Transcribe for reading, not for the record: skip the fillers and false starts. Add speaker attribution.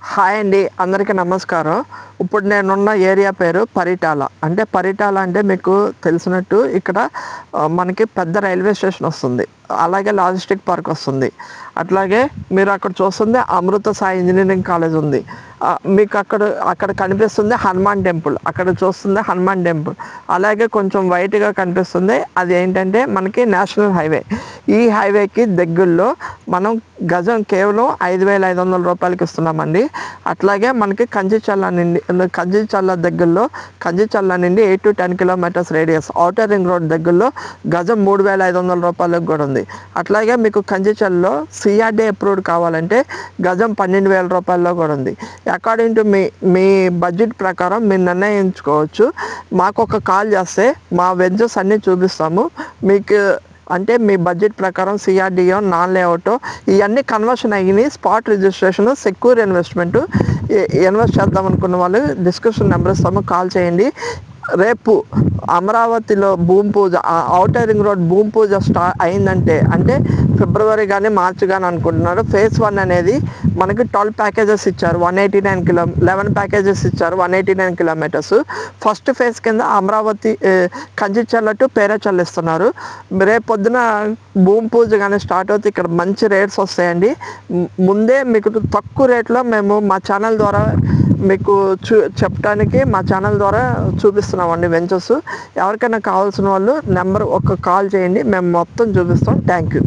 Speaker 1: Hi అండి, అందరికీ నమస్కారం. ఇప్పుడు నేనున్న ఏరియా పేరు పరిటాల. పరిటాల అంటే మీకు తెలిసినట్టు ఇక్కడ మనకి పెద్ద రైల్వే స్టేషన్ వస్తుంది, అలాగే లాజిస్టిక్ పార్క్ వస్తుంది. అట్లాగే మీరు అక్కడ చూస్తుంది అమృత సాయి ఇంజనీరింగ్ కాలేజ్ ఉంది. మీకు అక్కడ అక్కడ కనిపిస్తుంది హనుమాన్ టెంపుల్, అక్కడ చూస్తుంది హనుమాన్ టెంపుల్. అలాగే కొంచెం వైట్గా కనిపిస్తుంది, అది ఏంటంటే మనకి నేషనల్ హైవే. ఈ హైవేకి దగ్గరలో మనం గజం కేవలం 5,500 రూపాయలకి ఇస్తున్నామండి. అట్లాగే మనకి కంచిచల్ల దగ్గరలో కంచిచల్ల నుండి 8 to 10 kilometres radius outer ring road దగ్గరలో గజం 3,500 రూపాయలకు కూడా ఉంది. అట్లాగే మీకు కంచిచల్లో సిఆర్డీ అప్రూవ్డ్ కావాలంటే గజం 12,000 రూపాయల్లో కూడా ఉంది. అకార్డింగ్ టు మీ బడ్జెట్ ప్రకారం మీరు నిర్ణయించుకోవచ్చు. మాకు ఒక కాల్ చేస్తే మా వెంచర్స్ అన్నీ చూపిస్తాము మీకు. మీ బడ్జెట్ ప్రకారం సిఆర్డిఓ, నాన్ లేఅవుట్ ఇవన్నీ కన్వర్షన్ అయినాయి. Spot registration, secure investment. Invest చేద్దాం అనుకున్న వాళ్ళు డిస్క్రిప్షన్ నెంబర్ ఇస్తాము, కాల్ చేయండి. రేపు అమరావతిలో భూమి పూజ, ఔటర్ రింగ్ రోడ్ భూమి పూజ అయిందంటే ఫిబ్రవరి కానీ మార్చి కానీ అనుకుంటున్నారు. ఫేజ్ 1 అనేది మనకి 12 ప్యాకేజెస్ ఇచ్చారు, 11 ప్యాకేజెస్ ఇచ్చారు, 189 కిలోమీటర్స్. ఫస్ట్ ఫేజ్ కింద అమరావతి కంచిచర్ల టు పేరచర్ల ఇస్తున్నారు. రేపు పొద్దున భూమి పూజ కానీ స్టార్ట్ అవుతే ఇక్కడ మంచి రేట్స్ వస్తాయండి. ముందే మీకు తక్కువ రేట్లో మేము మా ఛానల్ ద్వారా మీకు చెప్పడానికి మా ఛానల్ ద్వారా చూపిస్తున్నామండి వెంచర్స్. ఎవరికైనా కావాల్సిన వాళ్ళు ఒక కాల్ చేయండి, మేము మొత్తం చూపిస్తాం. Thank you.